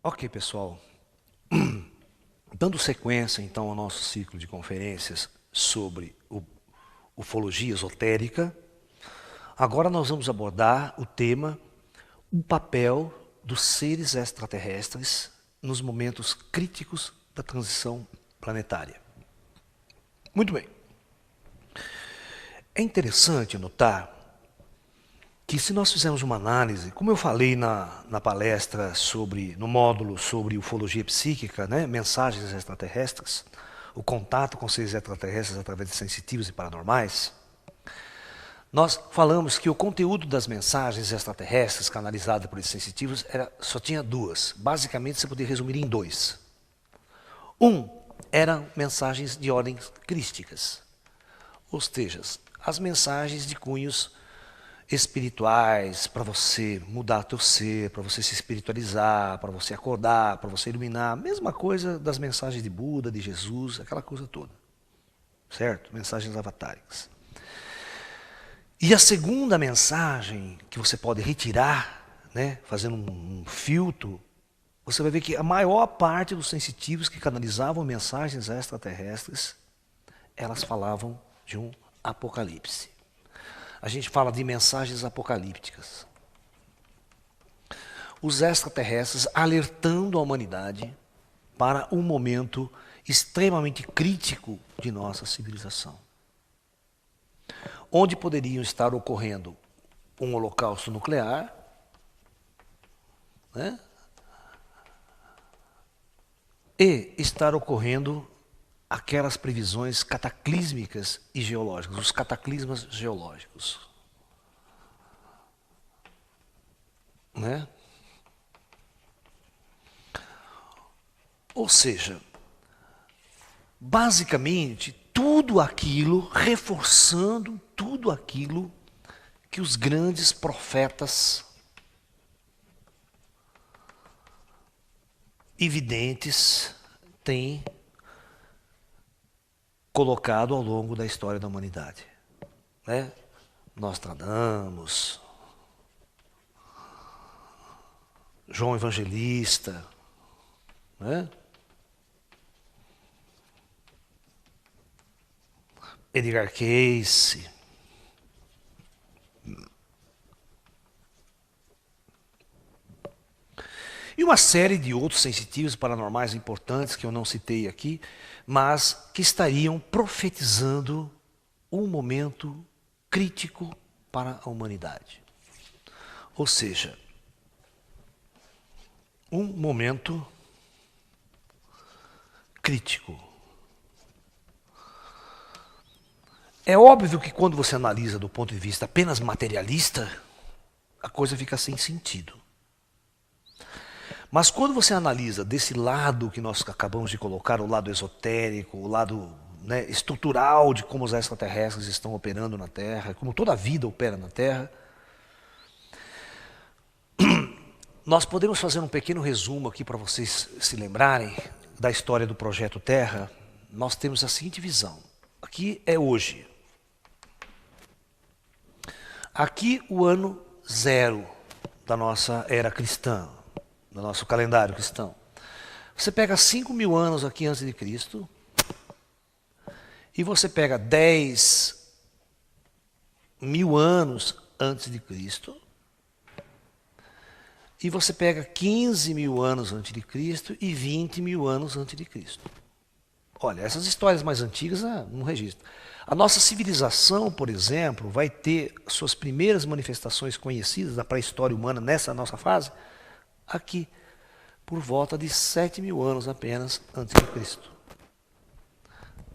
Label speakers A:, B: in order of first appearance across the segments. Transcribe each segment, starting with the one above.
A: Ok, pessoal. Dando sequência, então, ao nosso ciclo de conferências sobre ufologia esotérica, agora nós vamos abordar o tema, o papel dos seres extraterrestres nos momentos críticos da transição planetária. Muito bem. É interessante notar que se nós fizermos uma análise, como eu falei na palestra no módulo sobre ufologia psíquica, mensagens extraterrestres, o contato com seres extraterrestres através de sensitivos e paranormais, nós falamos que o conteúdo das mensagens extraterrestres canalizadas por esses sensitivos só tinha duas. Basicamente, você poderia resumir em dois. Um, eram mensagens de ordens crísticas, ou seja, as mensagens de cunhos espirituais, para você mudar teu ser, para você se espiritualizar, para você acordar, para você iluminar. Mesma coisa das mensagens de Buda, de Jesus, aquela coisa toda. Certo? Mensagens avatáricas. E a segunda mensagem que você pode retirar, fazendo um filtro, você vai ver que a maior parte dos sensitivos que canalizavam mensagens extraterrestres, elas falavam de um apocalipse. A gente fala de mensagens apocalípticas. Os extraterrestres alertando a humanidade para um momento extremamente crítico de nossa civilização. Onde poderiam estar ocorrendo um holocausto nuclear, e estar ocorrendo aquelas previsões cataclísmicas e geológicas, os cataclismas geológicos. Ou seja, basicamente, tudo aquilo, reforçando tudo aquilo que os grandes profetas evidentes têm colocado ao longo da história da humanidade. Nostradamus, João Evangelista, Edgar Cayce, e uma série de outros sensitivos paranormais importantes que eu não citei aqui, mas que estariam profetizando um momento crítico para a humanidade. Ou seja, um momento crítico. É óbvio que quando você analisa do ponto de vista apenas materialista, a coisa fica sem sentido. Mas quando você analisa desse lado que nós acabamos de colocar, o lado esotérico, o lado estrutural de como os extraterrestres estão operando na Terra, como toda a vida opera na Terra, nós podemos fazer um pequeno resumo aqui para vocês se lembrarem da história do Projeto Terra. Nós temos a seguinte visão. Aqui é hoje. Aqui o ano zero da nossa era cristã, do nosso calendário cristão. Você pega 5.000 anos aqui antes de Cristo, e você pega 10.000 anos antes de Cristo, e você pega 15.000 anos antes de Cristo e 20.000 anos antes de Cristo. Olha, essas histórias mais antigas não registram. A nossa civilização, por exemplo, vai ter suas primeiras manifestações conhecidas da pré-história humana nessa nossa fase, aqui, por volta de 7.000 anos apenas antes de Cristo.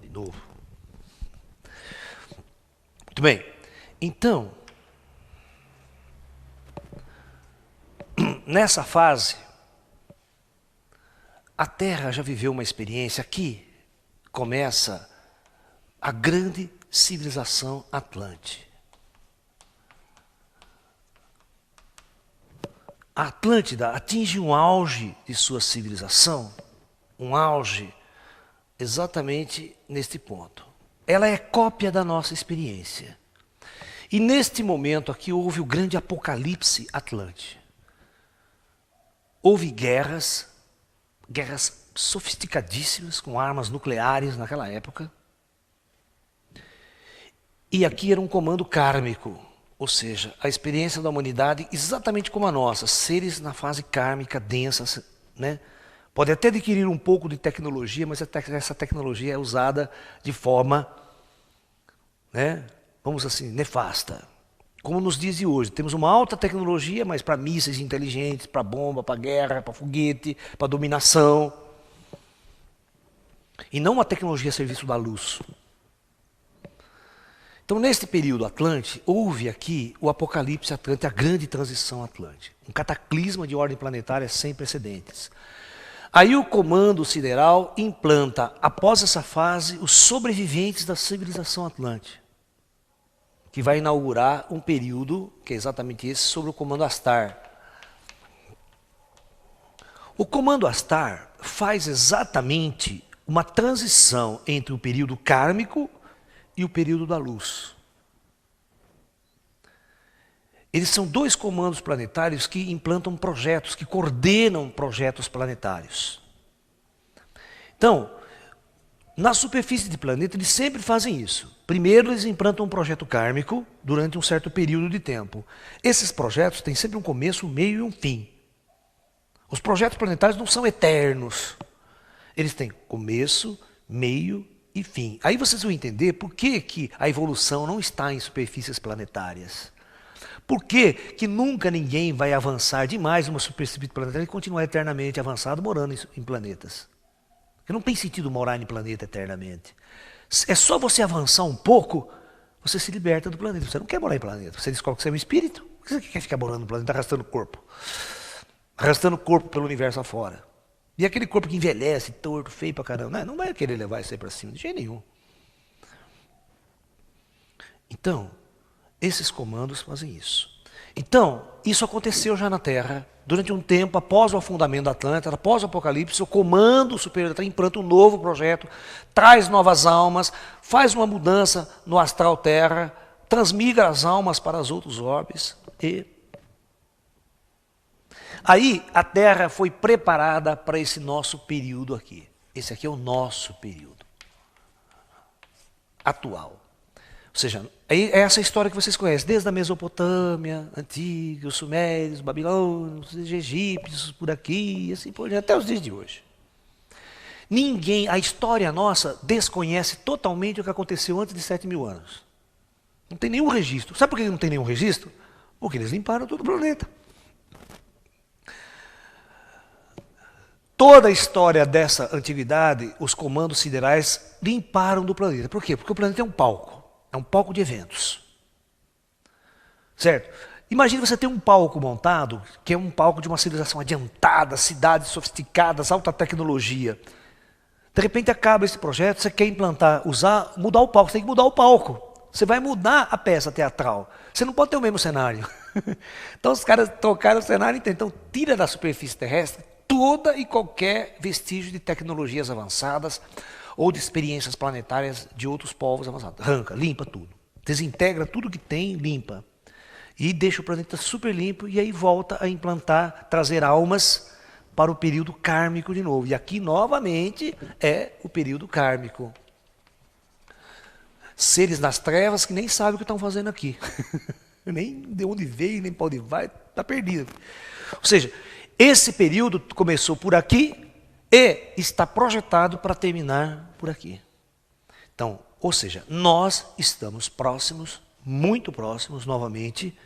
A: De novo. Muito bem. Então, nessa fase, a Terra já viveu uma experiência. Aqui começa a grande civilização Atlante. A Atlântida atinge um auge de sua civilização, um auge exatamente neste ponto. Ela é cópia da nossa experiência. E neste momento aqui houve o grande apocalipse Atlante. Houve guerras, guerras sofisticadíssimas, com armas nucleares naquela época. E aqui era um comando kármico, ou seja, a experiência da humanidade exatamente como a nossa, seres na fase kármica densa, né? Pode até adquirir um pouco de tecnologia, mas essa tecnologia é usada de forma, né, vamos assim, nefasta. Como nos dias de hoje, temos uma alta tecnologia, mas para mísseis inteligentes, para bomba, para guerra, para foguete, para dominação. E não uma tecnologia a serviço da luz. Então, neste período Atlante, houve aqui o Apocalipse Atlante, a grande transição Atlante. Um cataclisma de ordem planetária sem precedentes. Aí o comando sideral implanta, após essa fase, os sobreviventes da civilização Atlante, que vai inaugurar um período, que é exatamente esse, sobre o comando Astar. O comando Astar faz exatamente uma transição entre o período kármico e o período da luz. Eles são dois comandos planetários que implantam projetos, que coordenam projetos planetários. Então, na superfície do planeta, eles sempre fazem isso. Primeiro, eles implantam um projeto kármico durante um certo período de tempo. Esses projetos têm sempre um começo, um meio e um fim. Os projetos planetários não são eternos. Eles têm começo, meio e fim. Aí vocês vão entender por que a evolução não está em superfícies planetárias. Por que nunca ninguém vai avançar demais numa superfície planetária e continuar eternamente avançado morando em planetas? Porque não tem sentido morar em planeta eternamente. É só você avançar um pouco, você se liberta do planeta. Você não quer morar em planeta. Você descobre que você é um espírito. Por que você quer ficar morando no planeta arrastando o corpo? Arrastando o corpo pelo universo afora. E aquele corpo que envelhece, torto, feio pra caramba, não vai querer levar isso aí pra cima, de jeito nenhum. Então, esses comandos fazem isso. Então, isso aconteceu já na Terra, durante um tempo, após o afundamento da Atlântida, após o Apocalipse, o comando superior da Terra implanta um novo projeto, traz novas almas, faz uma mudança no astral Terra, transmigra as almas para os outros orbes e... Aí a Terra foi preparada para esse nosso período aqui. Esse aqui é o nosso período atual. Ou seja, é essa história que vocês conhecem, desde a Mesopotâmia, antiga, os sumérios, os babilônios, os egípcios, por aqui, e assim por diante, até os dias de hoje. Ninguém, a história nossa, desconhece totalmente o que aconteceu antes de 7.000 anos. Não tem nenhum registro. Sabe por que não tem nenhum registro? Porque eles limparam todo o planeta. Toda a história dessa antiguidade, os comandos siderais limparam do planeta. Por quê? Porque o planeta é um palco de eventos. Certo? Imagine você ter um palco montado, que é um palco de uma civilização adiantada, cidades sofisticadas, alta tecnologia. De repente acaba esse projeto, você quer implantar, mudar o palco, você tem que mudar o palco. Você vai mudar a peça teatral. Você não pode ter o mesmo cenário. Então os caras trocaram o cenário inteiro. Então tira da superfície terrestre toda e qualquer vestígio de tecnologias avançadas ou de experiências planetárias de outros povos avançados. Arranca, limpa tudo. Desintegra tudo que tem, limpa. E deixa o planeta super limpo e aí volta a implantar, trazer almas para o período kármico de novo. E aqui, novamente, é o período kármico. Seres nas trevas que nem sabem o que estão fazendo aqui. Nem de onde veio, nem para onde vai, está perdido. Ou seja, esse período começou por aqui e está projetado para terminar por aqui. Então, ou seja, nós estamos próximos, muito próximos, novamente,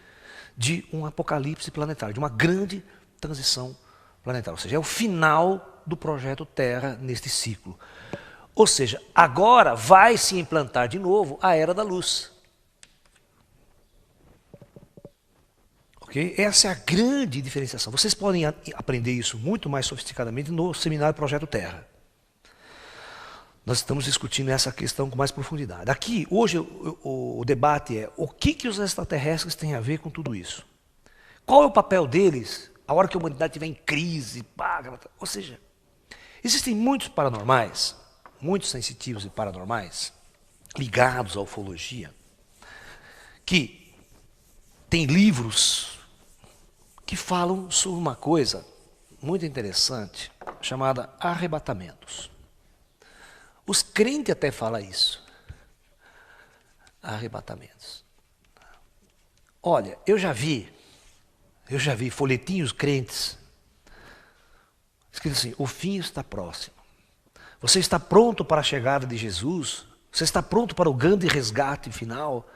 A: de um apocalipse planetário, de uma grande transição planetária. Ou seja, é o final do projeto Terra neste ciclo. Ou seja, agora vai se implantar de novo a Era da Luz. Okay? Essa é a grande diferenciação. Vocês podem aprender isso muito mais sofisticadamente no seminário Projeto Terra. Nós estamos discutindo essa questão com mais profundidade. Aqui, hoje, o debate é o que os extraterrestres têm a ver com tudo isso? Qual é o papel deles a hora que a humanidade estiver em crise? Ou seja, existem muitos paranormais, muitos sensitivos e paranormais, ligados à ufologia, que têm livros que falam sobre uma coisa muito interessante, chamada arrebatamentos. Os crentes até falam isso. Arrebatamentos. Olha, eu já vi folhetinhos crentes escrito assim: o fim está próximo. Você está pronto para a chegada de Jesus? Você está pronto para o grande resgate final?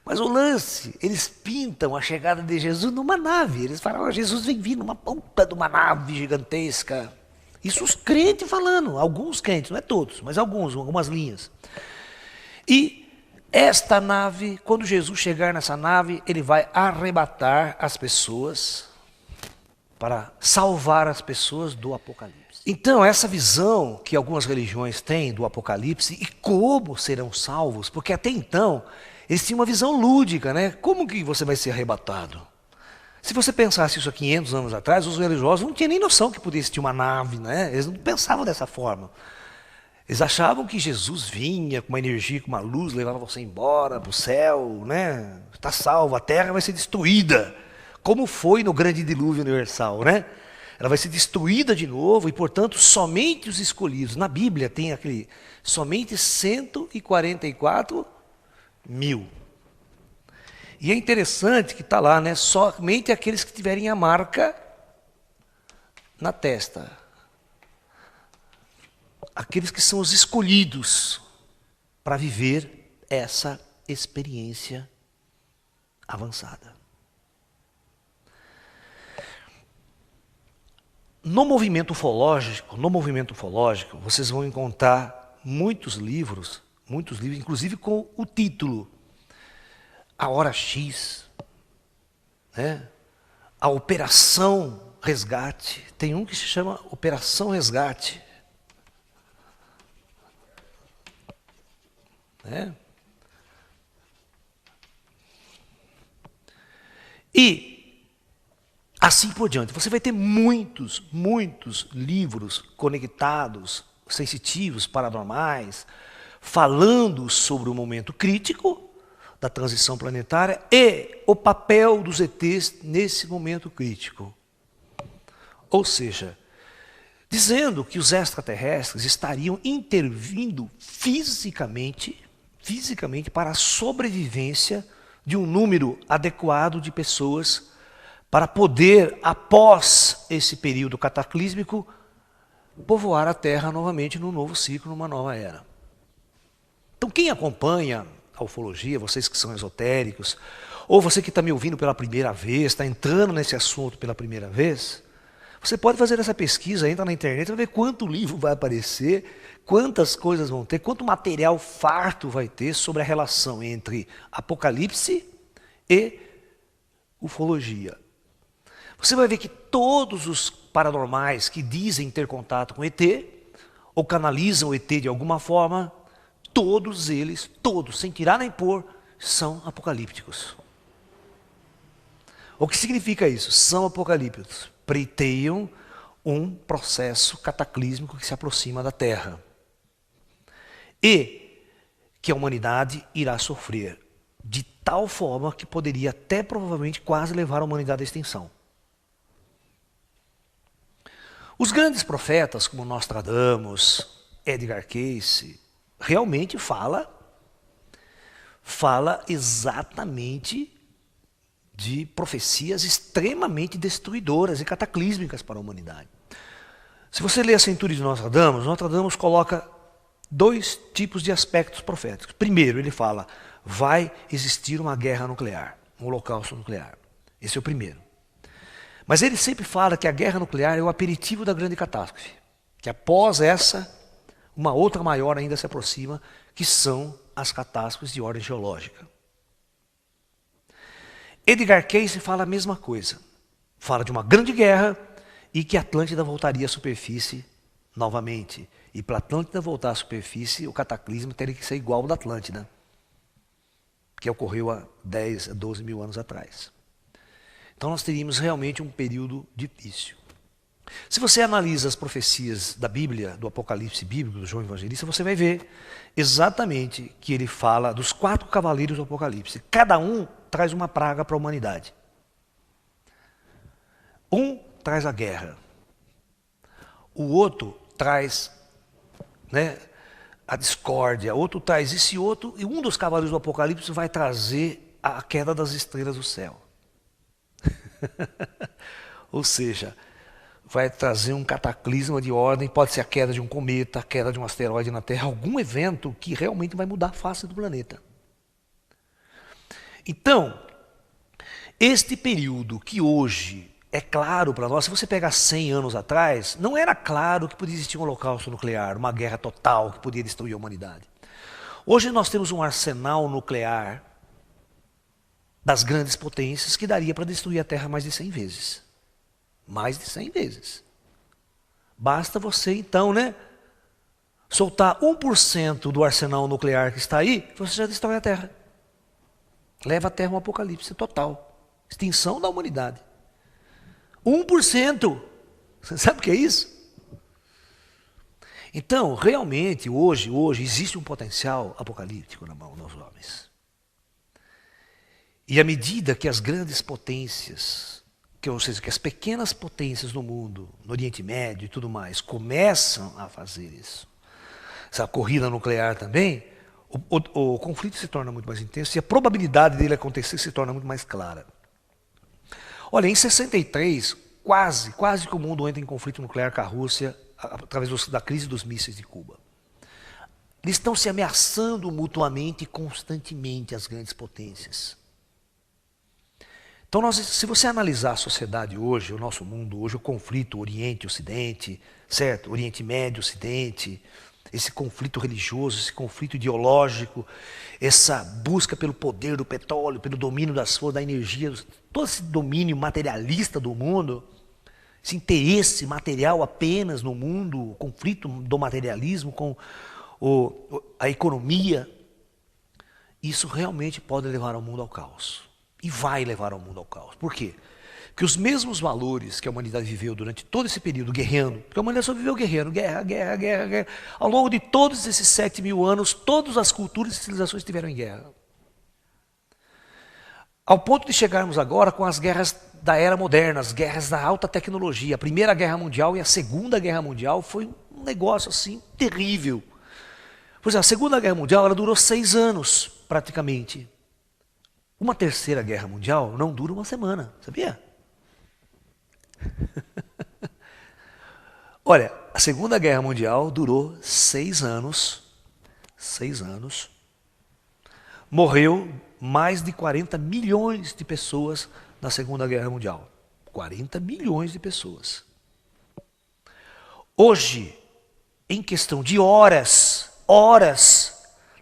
A: Mas o lance, eles pintam a chegada de Jesus numa nave. Eles falam: Jesus vem vir numa ponta de uma nave gigantesca. Isso os crentes falando, alguns crentes, não é todos, mas algumas linhas. E esta nave, quando Jesus chegar nessa nave, ele vai arrebatar as pessoas para salvar as pessoas do Apocalipse. Então, essa visão que algumas religiões têm do Apocalipse e como serão salvos, porque até então eles tinham uma visão lúdica, né? Como que você vai ser arrebatado? Se você pensasse isso há 500 anos atrás, os religiosos não tinham nem noção que podia existir uma nave, né? Eles não pensavam dessa forma. Eles achavam que Jesus vinha com uma energia, com uma luz, levava você embora para o céu, né? Está salvo, a terra vai ser destruída, como foi no grande dilúvio universal, né? Ela vai ser destruída de novo e, portanto, somente os escolhidos. Na Bíblia tem aquele, somente 144 mil. E é interessante que está lá, né? Somente aqueles que tiverem a marca na testa. Aqueles que são os escolhidos para viver essa experiência avançada. No movimento ufológico, vocês vão encontrar muitos livros, inclusive com o título A Hora X, né? A Operação Resgate. Tem um que se chama Operação Resgate. Né? E assim por diante. Você vai ter muitos livros conectados, sensitivos, paranormais, falando sobre o momento crítico da transição planetária e o papel dos ETs nesse momento crítico. Ou seja, dizendo que os extraterrestres estariam intervindo fisicamente para a sobrevivência de um número adequado de pessoas para poder, após esse período cataclísmico, povoar a Terra novamente num novo ciclo, numa nova era. Então, quem acompanha a ufologia, vocês que são esotéricos, ou você que está me ouvindo pela primeira vez, está entrando nesse assunto pela primeira vez, você pode fazer essa pesquisa, entra na internet, vai ver quanto livro vai aparecer, quantas coisas vão ter, quanto material farto vai ter sobre a relação entre Apocalipse e ufologia. Você vai ver que todos os paranormais que dizem ter contato com ET, ou canalizam o ET de alguma forma, todos eles, sem tirar nem pôr, são apocalípticos. O que significa isso? São apocalípticos. Pleiteiam um processo cataclísmico que se aproxima da Terra. E que a humanidade irá sofrer de tal forma que poderia até provavelmente quase levar a humanidade à extinção. Os grandes profetas, como Nostradamus, Edgar Cayce, realmente fala exatamente de profecias extremamente destruidoras e cataclísmicas para a humanidade. Se você ler a Centúria de Nostradamus coloca dois tipos de aspectos proféticos. Primeiro, ele fala, vai existir uma guerra nuclear, um holocausto nuclear. Esse é o primeiro. Mas ele sempre fala que a guerra nuclear é o aperitivo da grande catástrofe. Que após essa, uma outra maior ainda se aproxima, que são as catástrofes de ordem geológica. Edgar Cayce fala a mesma coisa. Fala de uma grande guerra e que a Atlântida voltaria à superfície novamente. E para a Atlântida voltar à superfície, o cataclismo teria que ser igual ao da Atlântida, que ocorreu há 10, 12 mil anos atrás. Então nós teríamos realmente um período difícil. Se você analisa as profecias da Bíblia, do Apocalipse bíblico, do João Evangelista, você vai ver exatamente que ele fala dos 4 cavaleiros do Apocalipse. Cada um traz uma praga para a humanidade. Um traz a guerra. o outro traz, né, a discórdia, outro traz esse outro, e um dos cavaleiros do Apocalipse vai trazer a queda das estrelas do céu. Ou seja, vai trazer um cataclisma de ordem, pode ser a queda de um cometa, a queda de um asteroide na Terra, algum evento que realmente vai mudar a face do planeta. Então, este período que hoje é claro para nós, se você pegar 100 anos atrás, não era claro que podia existir um holocausto nuclear, uma guerra total que podia destruir a humanidade. Hoje nós temos um arsenal nuclear das grandes potências que daria para destruir a Terra mais de 100 vezes. Mais de 100 vezes. Basta você então, né, soltar 1% do arsenal nuclear que está aí, você já destrói a Terra. Leva a Terra a um apocalipse total. Extinção da humanidade. 1%. Você sabe o que é isso? Então, realmente, hoje existe um potencial apocalíptico na mão dos homens. E à medida que as grandes potências, ou seja, que as pequenas potências no mundo, no Oriente Médio e tudo mais, começam a fazer isso, essa corrida nuclear também, o conflito se torna muito mais intenso e a probabilidade dele acontecer se torna muito mais clara. Olha, em 63, quase que o mundo entra em conflito nuclear com a Rússia através da crise dos mísseis de Cuba. Eles estão se ameaçando mutuamente e constantemente, as grandes potências. Então, se você analisar a sociedade hoje, o nosso mundo hoje, o conflito Oriente e Ocidente, certo? Oriente Médio, Ocidente, esse conflito religioso, esse conflito ideológico, essa busca pelo poder do petróleo, pelo domínio das forças, da energia, todo esse domínio materialista do mundo, esse interesse material apenas no mundo, o conflito do materialismo com a economia, isso realmente pode levar o mundo ao caos. E vai levar o mundo ao caos. Por quê? Porque os mesmos valores que a humanidade viveu durante todo esse período guerreando, porque a humanidade só viveu guerreando, guerra. Ao longo de todos esses 7.000 anos, todas as culturas e civilizações estiveram em guerra. Ao ponto de chegarmos agora com as guerras da era moderna, as guerras da alta tecnologia. A Primeira Guerra Mundial e a Segunda Guerra Mundial foi um negócio assim terrível. Por exemplo, a Segunda Guerra Mundial ela durou 6 anos, praticamente. Uma Terceira Guerra Mundial não dura uma semana, sabia? Olha, a Segunda Guerra Mundial durou 6 anos. 6 anos. Morreu mais de 40 milhões de pessoas na Segunda Guerra Mundial. 40 milhões de pessoas. Hoje, em questão de horas,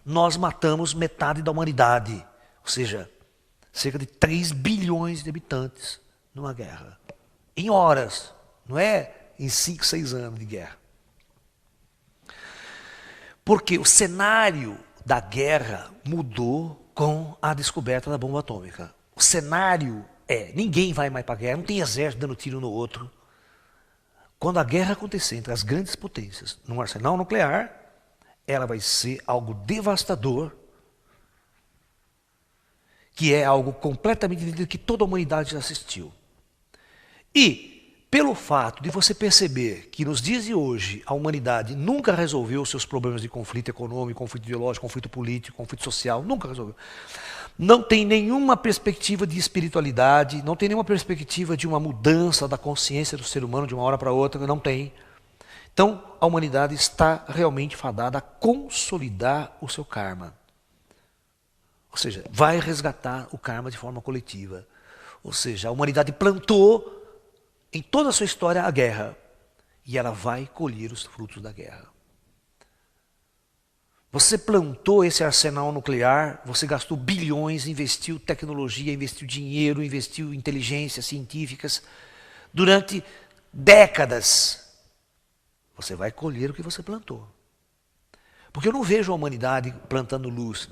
A: nós matamos metade da humanidade. Ou seja, cerca de 3 bilhões de habitantes numa guerra. Em horas, não é em 5, 6 anos de guerra. Porque o cenário da guerra mudou com a descoberta da bomba atômica. O cenário ninguém vai mais para a guerra, não tem exército dando tiro no outro. Quando a guerra acontecer entre as grandes potências num arsenal nuclear, ela vai ser algo devastador, que é algo completamente que toda a humanidade já assistiu. E, pelo fato de você perceber que nos dias de hoje a humanidade nunca resolveu os seus problemas de conflito econômico, conflito ideológico, conflito político, conflito social, nunca resolveu. Não tem nenhuma perspectiva de espiritualidade, não tem nenhuma perspectiva de uma mudança da consciência do ser humano de uma hora para outra, não tem. Então, a humanidade está realmente fadada a consolidar o seu karma. Ou seja, vai resgatar o karma de forma coletiva. Ou seja, a humanidade plantou em toda a sua história a guerra. E ela vai colher os frutos da guerra. Você plantou esse arsenal nuclear, você gastou bilhões, investiu tecnologia, investiu dinheiro, investiu inteligências científicas. Durante décadas, você vai colher o que você plantou. Porque eu não vejo a humanidade plantando luz,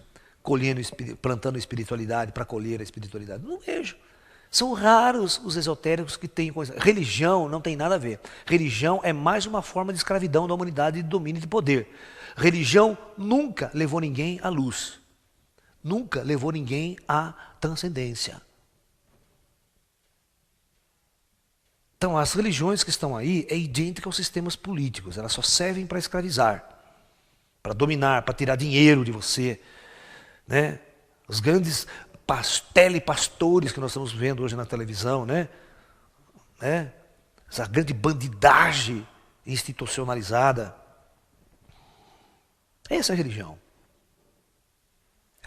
A: plantando espiritualidade para colher a espiritualidade. Não vejo. São raros os esotéricos que têm coisa. Religião não tem nada a ver. Religião é mais uma forma de escravidão da humanidade e de domínio de poder. Religião nunca levou ninguém à luz. Nunca levou ninguém à transcendência. Então, as religiões que estão aí é idêntica aos sistemas políticos. Elas só servem para escravizar, para dominar, para tirar dinheiro de você, né? Os grandes telepastores que nós estamos vendo hoje na televisão, né? Essa grande bandidagem institucionalizada. Essa é a religião.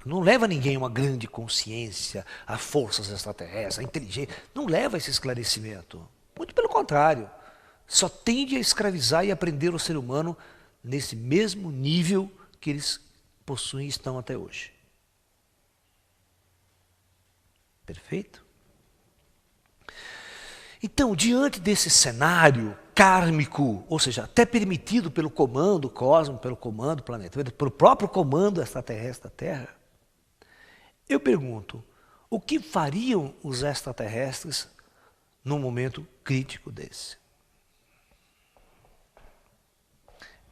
A: Não leva ninguém a uma grande consciência, a forças extraterrestres, a inteligência. Não leva a esse esclarecimento. Muito pelo contrário. Só tende a escravizar e a prender o ser humano nesse mesmo nível que eles possuem e estão até hoje. Perfeito? Então, diante desse cenário kármico, ou seja, até permitido pelo comando cósmico, pelo comando planetário, pelo próprio comando extraterrestre da Terra, eu pergunto, o que fariam os extraterrestres num momento crítico desse?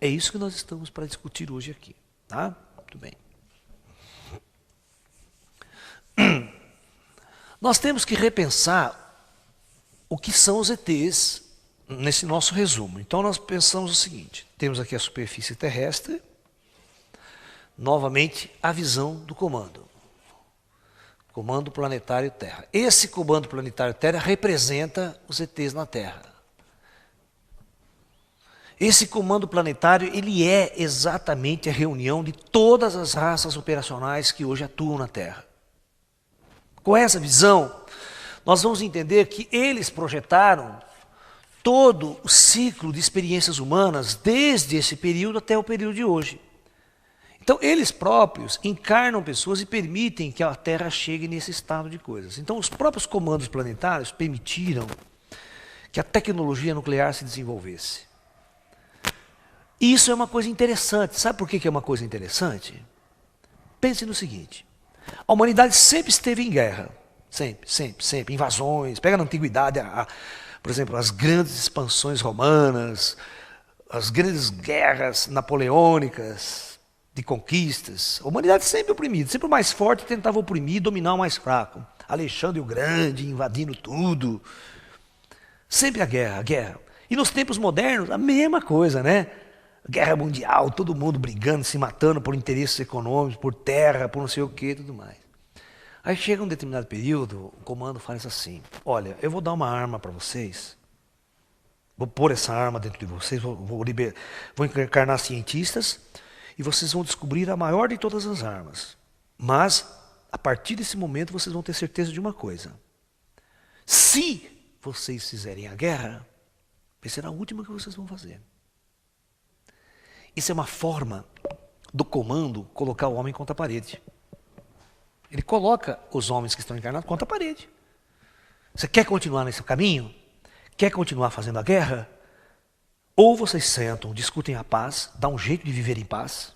A: É isso que nós estamos para discutir hoje aqui, tá? Muito bem. Nós temos que repensar o que são os ETs nesse nosso resumo. Então nós pensamos o seguinte, temos aqui a superfície terrestre, novamente a visão do comando. Comando Planetário Terra. Esse Comando Planetário Terra representa os ETs na Terra. Esse comando planetário, ele é exatamente a reunião de todas as raças operacionais que hoje atuam na Terra. Com essa visão, nós vamos entender que eles projetaram todo o ciclo de experiências humanas desde esse período até o período de hoje. Então, eles próprios encarnam pessoas e permitem que a Terra chegue nesse estado de coisas. Então, os próprios comandos planetários permitiram que a tecnologia nuclear se desenvolvesse. E isso é uma coisa interessante. Sabe por que é uma coisa interessante? Pense no seguinte. A humanidade sempre esteve em guerra. Sempre, sempre, sempre. Invasões. Pega na antiguidade, por exemplo, as grandes expansões romanas, as grandes guerras napoleônicas, de conquistas. A humanidade sempre oprimida, sempre o mais forte tentava oprimir e dominar o mais fraco. Alexandre o Grande invadindo tudo. Sempre a guerra, a guerra. E nos tempos modernos, a mesma coisa, né? Guerra mundial, todo mundo brigando, se matando por interesses econômicos, por terra, por não sei o que e tudo mais. Aí chega um determinado período, o comando faz assim, olha, eu vou dar uma arma para vocês, vou pôr essa arma dentro de vocês, vou encarnar cientistas, e vocês vão descobrir a maior de todas as armas. Mas, a partir desse momento, vocês vão ter certeza de uma coisa. Se vocês fizerem a guerra, vai ser a última que vocês vão fazer. Isso é uma forma do comando colocar o homem contra a parede. Ele coloca os homens que estão encarnados contra a parede. Você quer continuar nesse caminho? Quer continuar fazendo a guerra? Ou vocês sentam, discutem a paz, dá um jeito de viver em paz.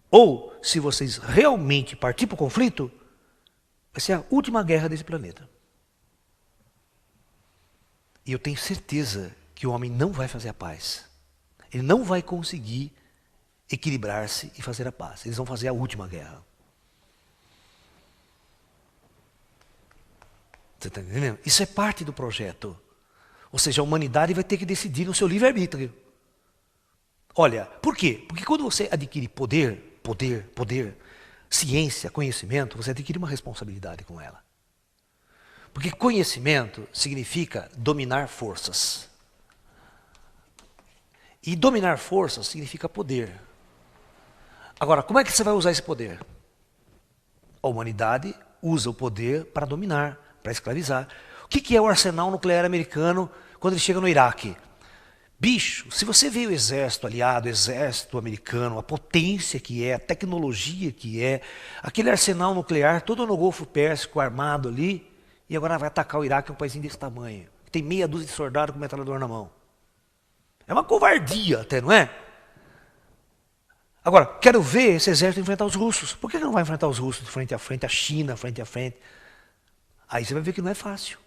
A: Ou, se vocês realmente partirem para o conflito, vai ser a última guerra desse planeta. E eu tenho certeza que o homem não vai fazer a paz. Ele não vai conseguir equilibrar-se e fazer a paz. Eles vão fazer a última guerra. Você está entendendo? Isso é parte do projeto. Ou seja, a humanidade vai ter que decidir no seu livre-arbítrio. Olha, por quê? Porque quando você adquire poder, ciência, conhecimento, você adquire uma responsabilidade com ela. Porque conhecimento significa dominar forças. E dominar forças significa poder. Agora, como é que você vai usar esse poder? A humanidade usa o poder para dominar, para escravizar. O que é o arsenal nuclear americano quando ele chega no Iraque? Bicho, se você vê o exército aliado, o exército americano, a potência que é, a tecnologia que é, aquele arsenal nuclear todo no Golfo Pérsico armado ali, e agora vai atacar o Iraque, um país desse tamanho, que tem meia dúzia de soldados com metralhador na mão. É uma covardia até, não é? Agora, quero ver esse exército enfrentar os russos. Por que não vai enfrentar os russos de frente a frente, a China frente a frente? Aí você vai ver que não é fácil.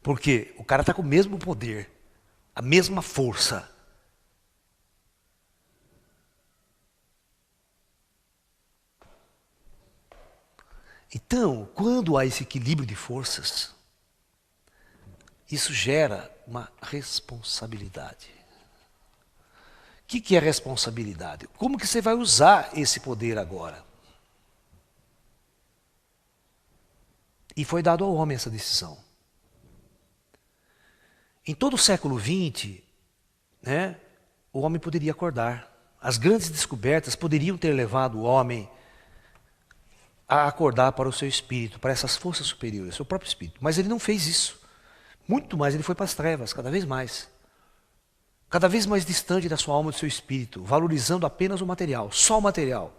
A: Porque o cara está com o mesmo poder, a mesma força. Então, quando há esse equilíbrio de forças, isso gera uma responsabilidade. O que é responsabilidade? Como que você vai usar esse poder agora? E foi dado ao homem essa decisão. Em todo o século XX, né, o homem poderia acordar. As grandes descobertas poderiam ter levado o homem a acordar para o seu espírito, para essas forças superiores, seu próprio espírito. Mas ele não fez isso. Muito mais, ele foi para as trevas, cada vez mais. Cada vez mais distante da sua alma e do seu espírito, valorizando apenas o material, só o material.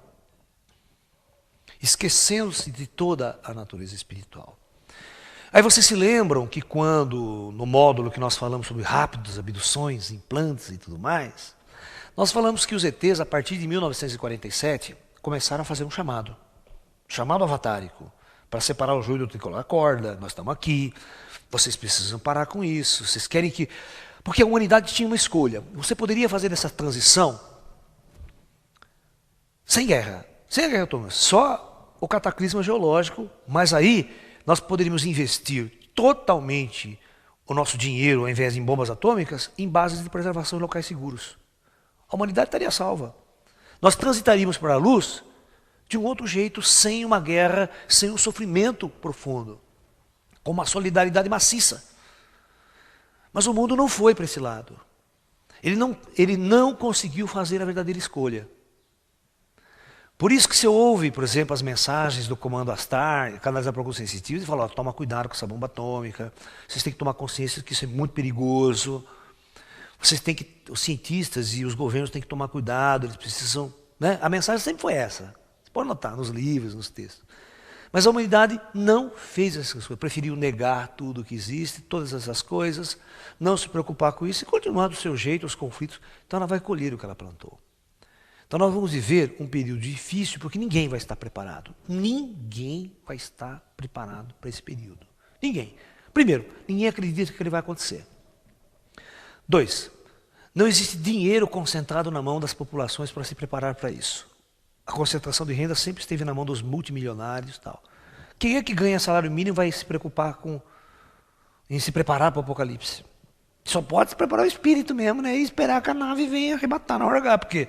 A: Esquecendo-se de toda a natureza espiritual. Aí vocês se lembram que quando, no módulo que nós falamos sobre rápidas abduções, implantes e tudo mais, nós falamos que os ETs, a partir de 1947, começaram a fazer um chamado avatárico, para separar o joio do tricolor. Acorda, nós estamos aqui, vocês precisam parar com isso, vocês querem que... Porque a humanidade tinha uma escolha. Você poderia fazer essa transição sem guerra, Thomas, só o cataclisma geológico, mas aí nós poderíamos investir totalmente o nosso dinheiro, ao invés de em bombas atômicas, em bases de preservação em locais seguros. A humanidade estaria salva. Nós transitaríamos para a luz de um outro jeito, sem uma guerra, sem um sofrimento profundo, com uma solidariedade maciça. Mas o mundo não foi para esse lado. Ele não conseguiu fazer a verdadeira escolha. Por isso que você ouve, por exemplo, as mensagens do Comando Astar, canalizar para alguns sensitivos, e fala, ó, toma cuidado com essa bomba atômica, vocês têm que tomar consciência que isso é muito perigoso, os cientistas e os governos têm que tomar cuidado, eles precisam... Né? A mensagem sempre foi essa. Você pode notar nos livros, nos textos. Mas a humanidade não fez essas coisas, preferiu negar tudo que existe, todas essas coisas, não se preocupar com isso e continuar do seu jeito, os conflitos. Então ela vai colher o que ela plantou. Então nós vamos viver um período difícil porque ninguém vai estar preparado. Ninguém vai estar preparado para esse período. Ninguém. Primeiro, ninguém acredita que ele vai acontecer. 2, não existe dinheiro concentrado na mão das populações para se preparar para isso. A concentração de renda sempre esteve na mão dos multimilionários e tal. Quem é que ganha salário mínimo vai se preocupar em se preparar para o apocalipse? Só pode se preparar o espírito mesmo, né? E esperar que a nave venha arrebatar na hora H, porque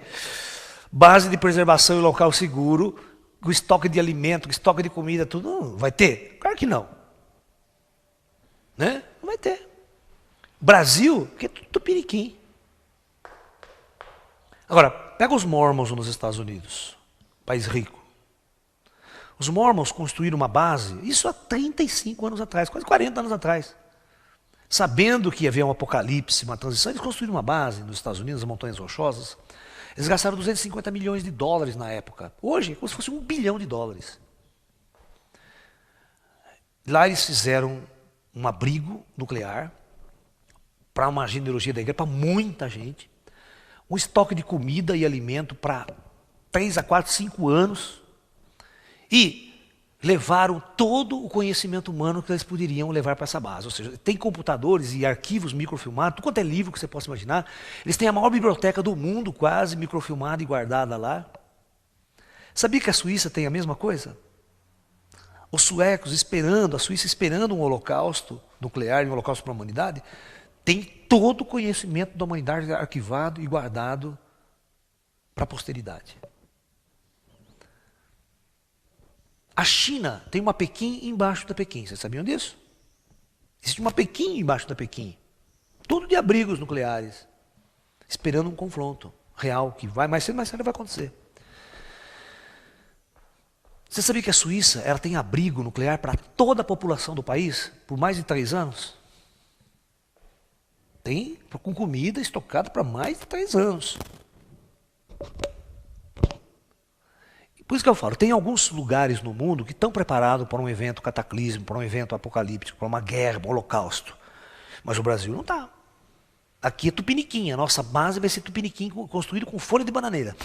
A: base de preservação e local seguro, o estoque de alimento, o estoque de comida, tudo, não vai ter? Claro que não. Né? Não vai ter. Brasil, que é tudo tupiniquim. Agora, pega os Mormons nos Estados Unidos. País rico. Os Mormons construíram uma base, isso há 35 anos atrás, quase 40 anos atrás. Sabendo que ia haver um apocalipse, uma transição, eles construíram uma base nos Estados Unidos, nas Montanhas Rochosas. Eles gastaram 250 milhões de dólares na época. Hoje, é como se fosse $1 bilhão. Lá eles fizeram um abrigo nuclear para uma genealogia da igreja, para muita gente. Um estoque de comida e alimento para 3 a 4, 5 anos, e levaram todo o conhecimento humano que eles poderiam levar para essa base. Ou seja, tem computadores e arquivos microfilmados, tudo quanto é livro que você possa imaginar. Eles têm a maior biblioteca do mundo, quase microfilmada e guardada lá. Sabia que a Suíça tem a mesma coisa? Os suecos a Suíça esperando um holocausto nuclear, um holocausto para a humanidade, tem todo o conhecimento da humanidade arquivado e guardado para a posteridade. A China tem uma Pequim embaixo da Pequim. Vocês sabiam disso? Existe uma Pequim embaixo da Pequim. Tudo de abrigos nucleares. Esperando um confronto real que vai mais cedo, mais tarde vai acontecer. Você sabia que a Suíça ela tem abrigo nuclear para toda a população do país por mais de 3 anos? Tem com comida estocada para mais de 3 anos. Por isso que eu falo, tem alguns lugares no mundo que estão preparados para um evento cataclismo, para um evento apocalíptico, para uma guerra, um holocausto. Mas o Brasil não está. Aqui é tupiniquim, a nossa base vai ser tupiniquim construído com folha de bananeira.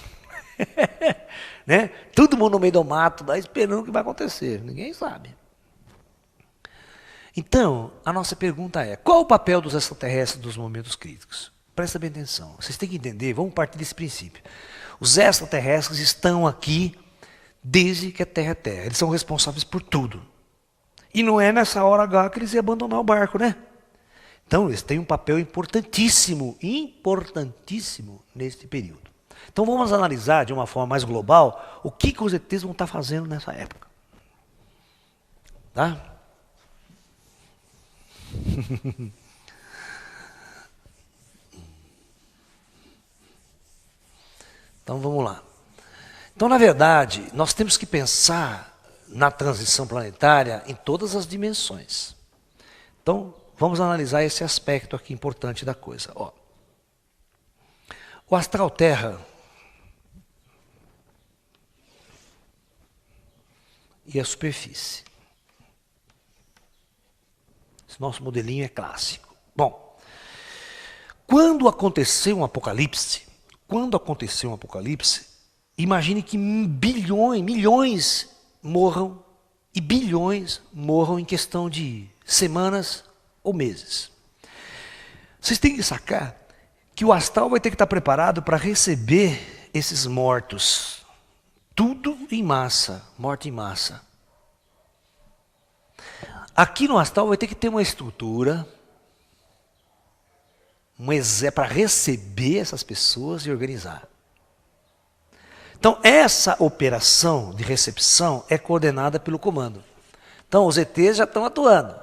A: Né? Todo mundo no meio do mato, lá esperando o que vai acontecer. Ninguém sabe. Então, a nossa pergunta é, qual o papel dos extraterrestres nos momentos críticos? Presta bem atenção, vocês têm que entender, vamos partir desse princípio. Os extraterrestres estão aqui desde que a Terra é Terra. Eles são responsáveis por tudo. E não é nessa hora H que eles iam abandonar o barco, né? Então, eles têm um papel importantíssimo, importantíssimo neste período. Então, vamos analisar de uma forma mais global o que os ETs vão estar fazendo nessa época. Tá? Então, vamos lá. Então, na verdade, nós temos que pensar na transição planetária em todas as dimensões. Então, vamos analisar esse aspecto aqui importante da coisa. Ó. O astral Terra e a superfície. Esse nosso modelinho é clássico. Bom, quando aconteceu um apocalipse, imagine que bilhões, milhões morram e bilhões morram em questão de semanas ou meses. Vocês têm que sacar que o astral vai ter que estar preparado para receber esses mortos. Tudo em massa, morte em massa. Aqui no astral vai ter que ter uma estrutura, para receber essas pessoas e organizar. Então, essa operação de recepção é coordenada pelo comando. Então, os ETs já estão atuando.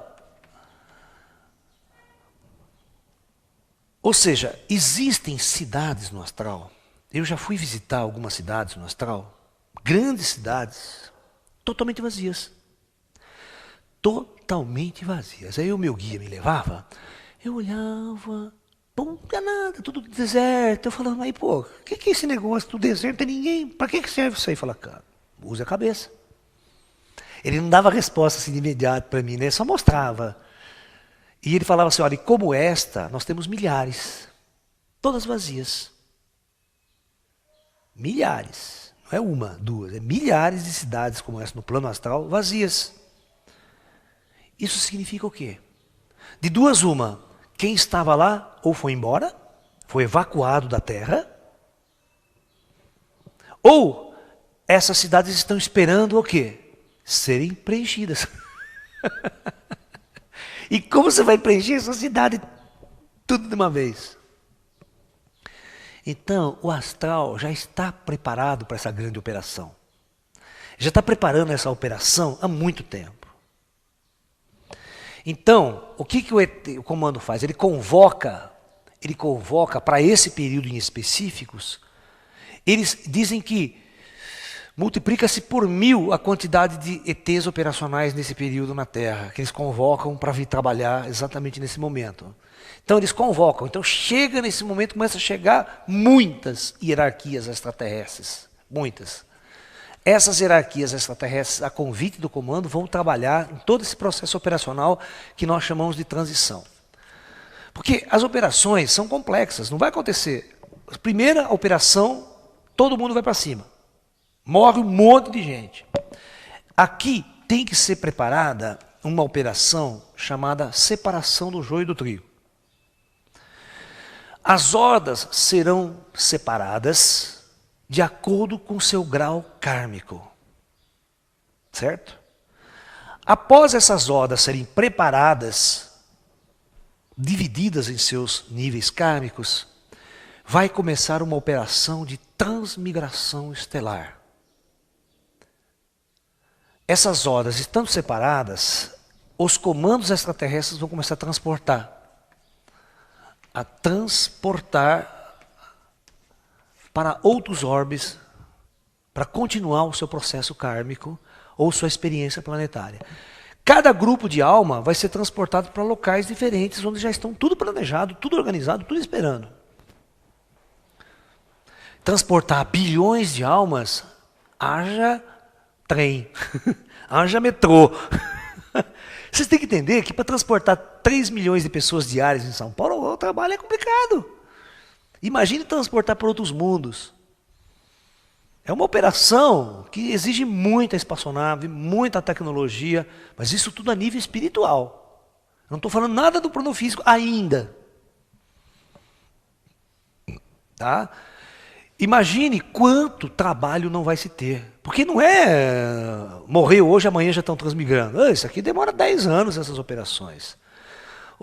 A: Ou seja, existem cidades no astral. Eu já fui visitar algumas cidades no astral, grandes cidades, totalmente vazias. Totalmente vazias. Aí o meu guia me levava, eu olhava, não tinha nada, tudo deserto. Eu falava, mas pô, o que é esse negócio do deserto? Não tem ninguém. Para que serve isso aí? Fala, cara, use a cabeça. Ele não dava resposta assim de imediato para mim, né? Ele só mostrava. E ele falava assim, olha, e como esta, nós temos milhares, todas vazias. Milhares, não é uma, duas, é milhares de cidades como essa no plano astral, vazias. Isso significa o quê? De duas uma, quem estava lá ou foi embora, foi evacuado da terra, ou essas cidades estão esperando o quê? Serem preenchidas. E como você vai preencher essa cidade tudo de uma vez? Então, o astral já está preparado para essa grande operação. Já está preparando essa operação há muito tempo. Então, o que o comando faz? Ele convoca para esse período em específicos, eles dizem que multiplica-se por 1000 a quantidade de ETs operacionais nesse período na Terra, que eles convocam para vir trabalhar exatamente nesse momento. Então eles convocam, então chega nesse momento, começa a chegar muitas hierarquias extraterrestres, muitas. Essas hierarquias extraterrestres, a convite do comando, vão trabalhar em todo esse processo operacional que nós chamamos de transição. Porque as operações são complexas, não vai acontecer. Primeira operação, todo mundo vai para cima. Morre um monte de gente. Aqui tem que ser preparada uma operação chamada separação do joio do trigo. As hordas serão separadas de acordo com seu grau kármico. Certo? Após essas hordas serem preparadas, divididas em seus níveis kármicos, vai começar uma operação de transmigração estelar. Essas hordas estando separadas, os comandos extraterrestres vão começar a transportar para outros orbes, para continuar o seu processo kármico ou sua experiência planetária. Cada grupo de alma vai ser transportado para locais diferentes, onde já estão tudo planejado, tudo organizado, tudo esperando. Transportar bilhões de almas, haja trem, haja metrô. Vocês têm que entender que para transportar 3 milhões de pessoas diárias em São Paulo, o trabalho é complicado. Imagine transportar para outros mundos. É uma operação que exige muita espaçonave, muita tecnologia, mas isso tudo a nível espiritual. Não estou falando nada do plano físico ainda. Tá? Imagine quanto trabalho não vai se ter. Porque não é morreu hoje, amanhã já estão transmigrando. Isso aqui demora 10 anos, essas operações.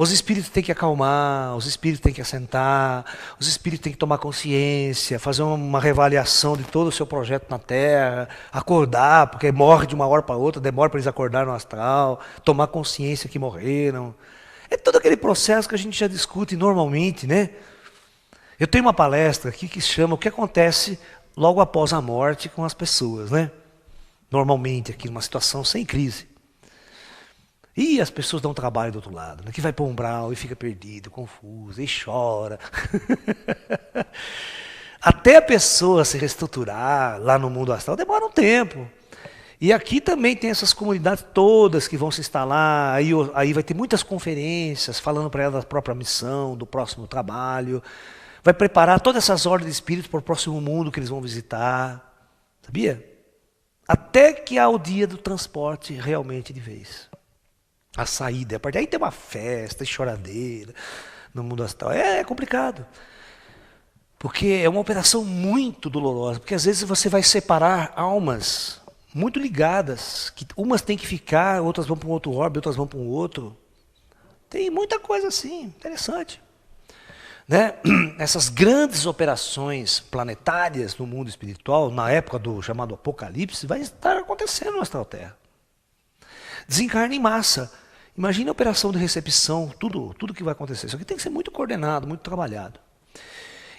A: Os espíritos têm que acalmar, os espíritos têm que assentar, os espíritos têm que tomar consciência, fazer uma reavaliação de todo o seu projeto na Terra, acordar, porque morre de uma hora para outra, demora para eles acordar no astral, tomar consciência que morreram. É todo aquele processo que a gente já discute normalmente, né? Eu tenho uma palestra aqui que chama O que acontece logo após a morte com as pessoas, né? Normalmente aqui, numa situação sem crise. E as pessoas dão trabalho do outro lado, né? Que vai para o umbral e fica perdido, confuso, e chora. Até a pessoa se reestruturar lá no mundo astral demora um tempo. E aqui também tem essas comunidades todas que vão se instalar, aí vai ter muitas conferências falando para ela da própria missão, do próximo trabalho. Vai preparar todas essas ordens de espíritos para o próximo mundo que eles vão visitar. Sabia? Até que há o dia do transporte realmente de vez. A saída, a partir daí tem uma festa, choradeira no mundo astral. É complicado. Porque é uma operação muito dolorosa. Porque às vezes você vai separar almas muito ligadas. Que umas têm que ficar, outras vão para um outro orbe, outras vão para um outro. Tem muita coisa assim, interessante. Né? Essas grandes operações planetárias no mundo espiritual, na época do chamado Apocalipse, vai estar acontecendo no astral Terra. Desencarna em massa. Imagina a operação de recepção, tudo que vai acontecer. Isso aqui tem que ser muito coordenado, muito trabalhado.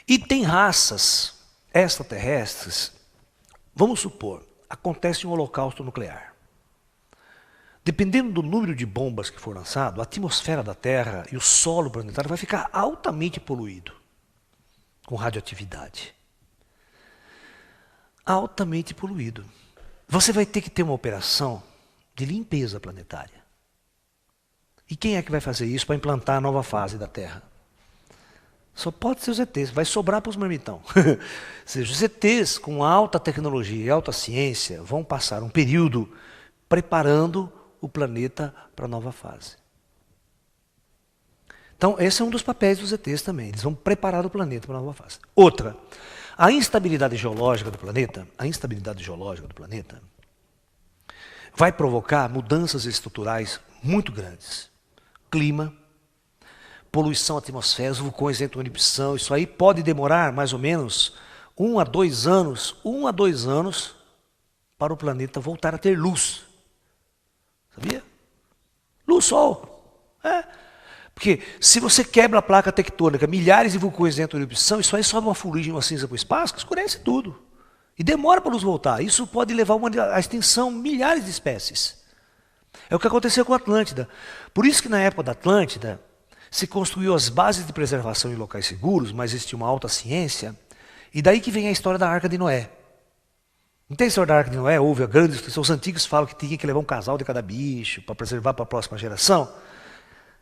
A: E tem raças extraterrestres, vamos supor, acontece um holocausto nuclear. Dependendo do número de bombas que for lançado, a atmosfera da Terra e o solo planetário vai ficar altamente poluído com radioatividade. Altamente poluído. Você vai ter que ter uma operação de limpeza planetária. E quem é que vai fazer isso para implantar a nova fase da Terra? Só pode ser os ETs, vai sobrar para os marmitão. Ou seja, os ETs com alta tecnologia e alta ciência vão passar um período preparando o planeta para a nova fase. Então, esse é um dos papéis dos ETs também. Eles vão preparar o planeta para a nova fase. Outra, a instabilidade geológica do planeta, vai provocar mudanças estruturais muito grandes. Clima, poluição atmosférica, os vulcões entram em erupção, isso aí pode demorar mais ou menos 1 a 2 anos para o planeta voltar a ter luz. Sabia? Luz, sol. Porque se você quebra a placa tectônica, milhares de vulcões entram em erupção, isso aí sobe uma fuligem, uma cinza para o espaço, que escurece tudo. E demora para a luz voltar. Isso pode levar à extinção de milhares de espécies. É o que aconteceu com a Atlântida. Por isso que na época da Atlântida, se construiu as bases de preservação em locais seguros, mas existia uma alta ciência, e daí que vem a história da Arca de Noé. Não tem a história da Arca de Noé? Houve a grande discussão. Os antigos falam que tinha que levar um casal de cada bicho para preservar para a próxima geração.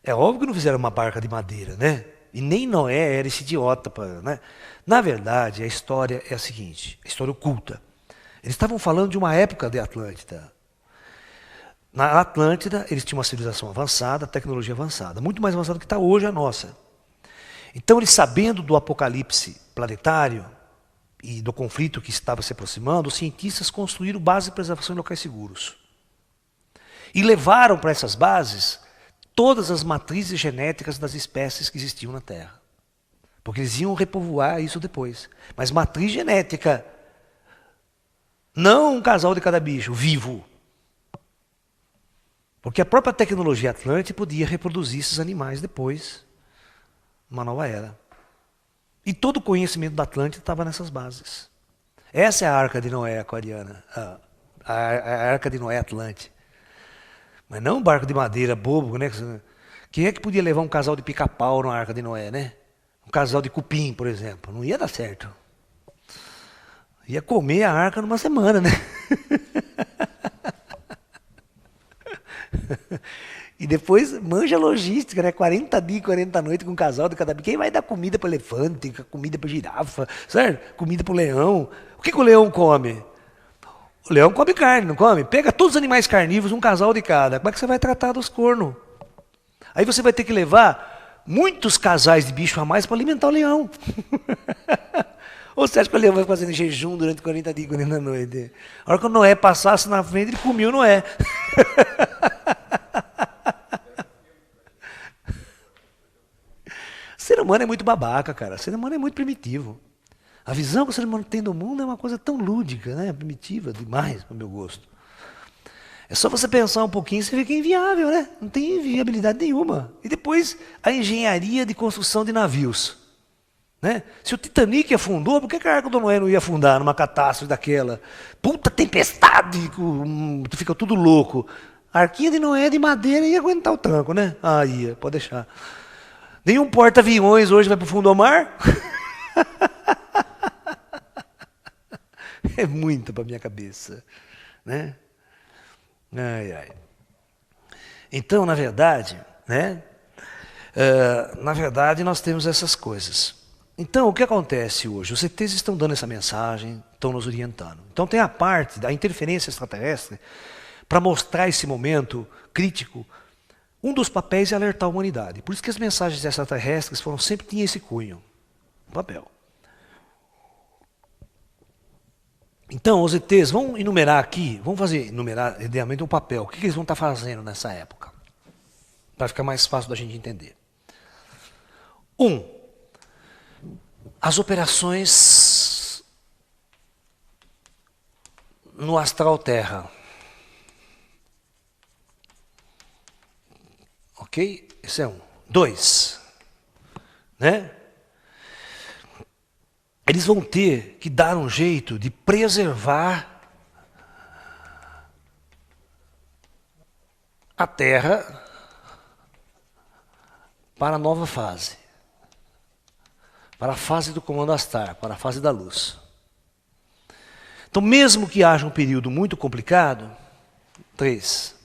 A: É óbvio que não fizeram uma barca de madeira, né? E nem Noé era esse idiota. Né? Na verdade, a história é a seguinte, a história oculta. Eles estavam falando de uma época de Atlântida. Na Atlântida, eles tinham uma civilização avançada, tecnologia avançada, muito mais avançada do que está hoje a nossa. Então, eles sabendo do apocalipse planetário e do conflito que estava se aproximando, os cientistas construíram bases de preservação em locais seguros. E levaram para essas bases todas as matrizes genéticas das espécies que existiam na Terra. Porque eles iam repovoar isso depois. Mas matriz genética, não um casal de cada bicho, vivo. Porque a própria tecnologia Atlântica podia reproduzir esses animais depois, numa nova era. E todo o conhecimento da Atlântida estava nessas bases. Essa é a Arca de Noé aquariana, a Arca de Noé Atlântica. Mas não um barco de madeira bobo, né? Quem é que podia levar um casal de pica-pau na Arca de Noé, né? Um casal de cupim, por exemplo. Não ia dar certo. Ia comer a arca numa semana, né? E depois manja a logística, né? 40 dias, 40 noites com um casal de cada bicho. Quem vai dar comida para elefante, comida para girafa, certo? Comida para o leão. O que o leão come? O leão come carne, não come? Pega todos os animais carnívoros, um casal de cada. Como é que você vai tratar dos cornos? Aí você vai ter que levar muitos casais de bicho a mais para alimentar o leão. Ou você acha que o leão vai fazendo jejum durante 40 dias, 40 noites? A hora que o Noé passasse na frente, ele comia o Noé. humano é muito babaca, cara. O ser humano é muito primitivo. A visão que o ser humano tem do mundo é uma coisa tão lúdica, né? Primitiva demais, para o meu gosto. É só você pensar um pouquinho e você vê que é inviável, né? Não tem viabilidade nenhuma. E depois a engenharia de construção de navios. Né? Se o Titanic afundou, por que a Arca do Noé não ia afundar numa catástrofe daquela? Puta tempestade, fica tudo louco. A Arquinha de Noé de madeira ia aguentar o tranco, né? Ah, ia, pode deixar. Nenhum porta-aviões hoje vai para o fundo do mar? É muito para minha cabeça, né? Ai, ai. Então, na verdade, né? Na verdade, nós temos essas coisas. Então, o que acontece hoje? Os ETs estão dando essa mensagem, estão nos orientando. Então, tem a parte da interferência extraterrestre para mostrar esse momento crítico. Um dos papéis é alertar a humanidade. Por isso que as mensagens extraterrestres sempre tinham esse cunho, papel. Então, os ETs vão enumerar aqui, vamos enumerar idealmente um papel. O que eles vão estar fazendo nessa época? Para ficar mais fácil da gente entender. As operações no astral Terra. Ok? Esse é 2. Né? Eles vão ter que dar um jeito de preservar a Terra para a nova fase. Para a fase do comando Astar, para a fase da luz. Então, mesmo que haja um período muito complicado, 3,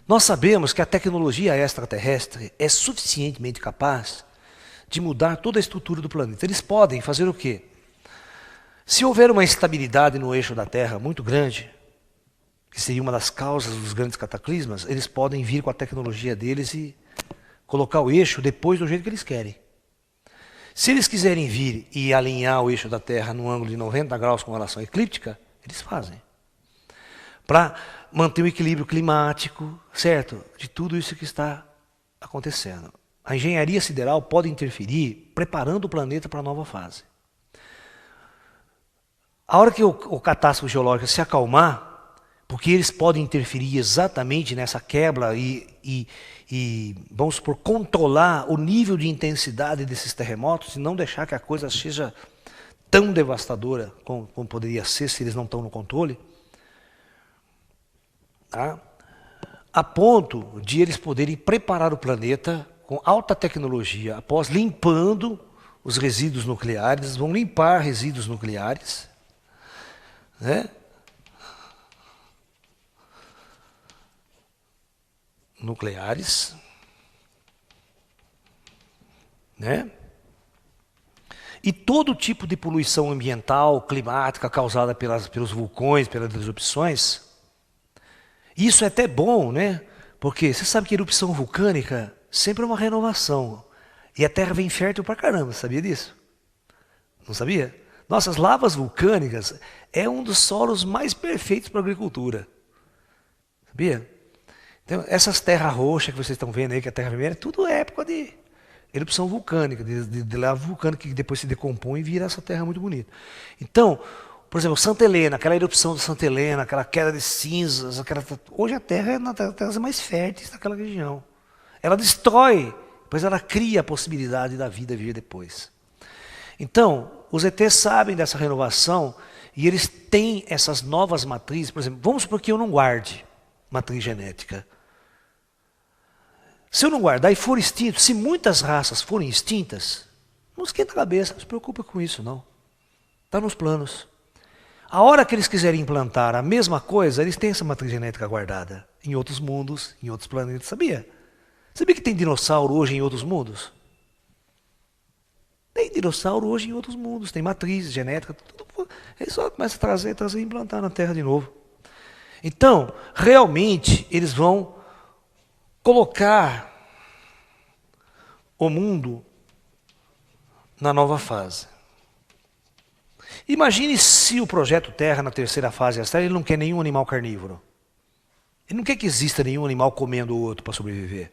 A: nós sabemos que a tecnologia extraterrestre é suficientemente capaz de mudar toda a estrutura do planeta. Eles podem fazer o quê? Se houver uma instabilidade no eixo da Terra muito grande, que seria uma das causas dos grandes cataclismas, eles podem vir com a tecnologia deles e colocar o eixo depois do jeito que eles querem. Se eles quiserem vir e alinhar o eixo da Terra num ângulo de 90 graus com relação à eclíptica, eles fazem. Para manter o equilíbrio climático, certo? De tudo isso que está acontecendo. A engenharia sideral pode interferir preparando o planeta para a nova fase. A hora que o catástrofe geológico se acalmar, porque eles podem interferir exatamente nessa quebra e vamos supor, controlar o nível de intensidade desses terremotos e não deixar que a coisa seja tão devastadora como poderia ser se eles não estão no controle, tá? A ponto de eles poderem preparar o planeta com alta tecnologia, após limpando os resíduos nucleares, eles vão limpar resíduos nucleares, né? Né? E todo tipo de poluição ambiental, climática, causada pelos vulcões, pelas erupções. Isso é até bom, né? Porque você sabe que erupção vulcânica sempre é uma renovação. E a Terra vem fértil pra caramba, sabia disso? Não sabia? Nossas lavas vulcânicas é um dos solos mais perfeitos para a agricultura. Sabia? Então, essas terras roxas que vocês estão vendo aí, que é a terra vermelha, é tudo época de erupção vulcânica, de lava vulcânica que depois se decompõe e vira essa terra muito bonita. Então, por exemplo, Santa Helena, aquela erupção de Santa Helena, aquela queda de cinzas, hoje a terra é uma das terras mais férteis daquela região. Ela destrói, depois ela cria a possibilidade da vida vir depois. Então, os ETs sabem dessa renovação e eles têm essas novas matrizes. Por exemplo, vamos supor que eu não guarde matriz genética. Se eu não guardar e for extinto, se muitas raças forem extintas, não esquenta a cabeça, não se preocupa com isso, não. Está nos planos. A hora que eles quiserem implantar a mesma coisa, eles têm essa matriz genética guardada em outros mundos, em outros planetas, sabia? Sabia que tem dinossauro hoje em outros mundos? Tem dinossauro hoje em outros mundos, tem matriz genética, tudo. Eles só começam a trazer e implantar na Terra de novo. Então, realmente, eles vão colocar o mundo na nova fase. Imagine se o projeto Terra, na terceira fase astral, ele não quer nenhum animal carnívoro. Ele não quer que exista nenhum animal comendo o outro para sobreviver.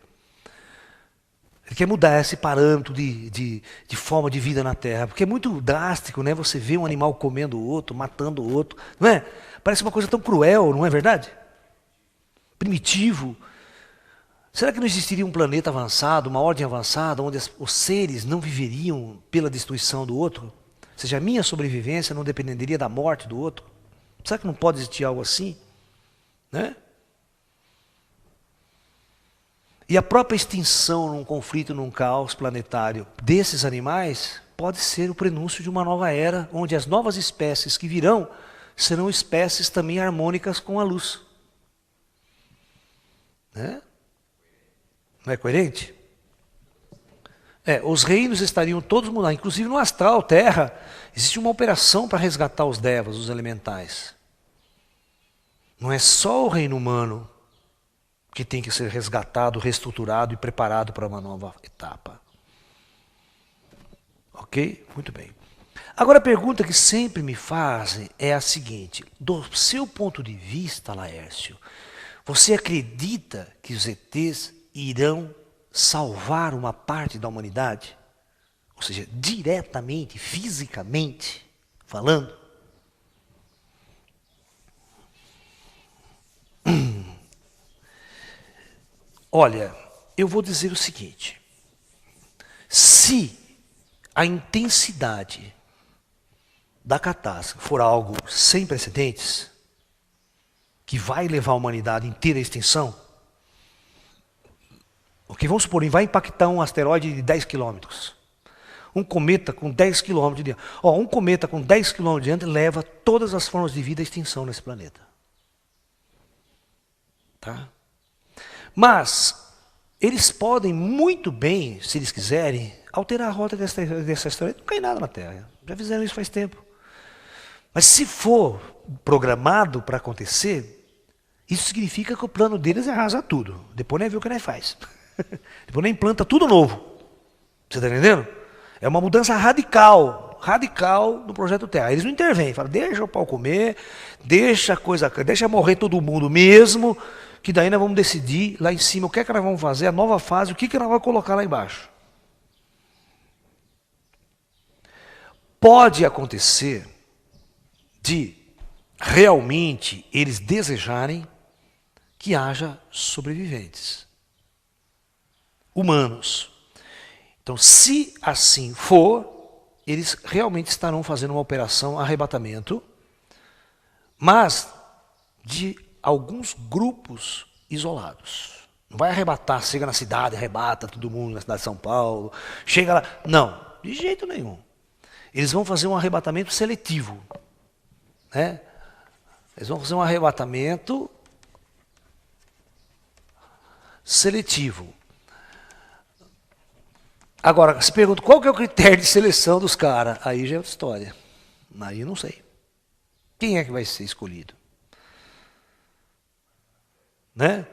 A: Ele quer mudar esse parâmetro de forma de vida na Terra. Porque é muito drástico, né? Você vê um animal comendo o outro, matando o outro. Não é? Parece uma coisa tão cruel, não é verdade? Primitivo. Será que não existiria um planeta avançado, uma ordem avançada, onde os seres não viveriam pela destruição do outro? Ou seja, a minha sobrevivência não dependeria da morte do outro? Será que não pode existir algo assim? Né? E a própria extinção num conflito, num caos planetário desses animais pode ser o prenúncio de uma nova era, onde as novas espécies que virão serão espécies também harmônicas com a luz. Né? Não é coerente? Os reinos estariam todos mudando, inclusive no astral, Terra, existe uma operação para resgatar os devas, os elementais. Não é só o reino humano que tem que ser resgatado, reestruturado e preparado para uma nova etapa. Ok? Muito bem. Agora a pergunta que sempre me fazem é a seguinte: do seu ponto de vista, Laércio, você acredita que os ETs irão salvar uma parte da humanidade? Ou seja, diretamente, fisicamente falando? Olha, eu vou dizer o seguinte: se a intensidade da catástrofe for algo sem precedentes, que vai levar a humanidade inteira à extinção, ok, vamos supor, vai impactar um asteroide de 10 quilômetros. Um cometa com 10 quilômetros de diâmetro. Um cometa com 10 quilômetros de diâmetro leva todas as formas de vida à extinção nesse planeta. Tá? Mas eles podem muito bem, se eles quiserem, alterar a rota dessa asteroide. Não cai nada na Terra. Já fizeram isso faz tempo. Mas se for programado para acontecer, isso significa que o plano deles é arrasar tudo. Depois nem vê o que nós faz. Depois nem implanta tudo novo. Você está entendendo? É uma mudança radical do projeto Terra. Eles não intervêm, falam, deixa o pau comer, deixa morrer todo mundo mesmo, que daí nós vamos decidir lá em cima o que é que nós vamos fazer, a nova fase, o que nós vamos colocar lá embaixo. Pode acontecer de realmente eles desejarem que haja sobreviventes humanos. Então, se assim for, eles realmente estarão fazendo uma operação arrebatamento, mas de alguns grupos isolados. Não vai arrebatar, chega na cidade, arrebata todo mundo na cidade de São Paulo, chega lá. Não, de jeito nenhum. Eles vão fazer um arrebatamento seletivo. Né? Eles vão fazer um arrebatamento seletivo. Agora, se pergunta qual que é o critério de seleção dos caras, aí já é outra história. Aí eu não sei. Quem é que vai ser escolhido? Né?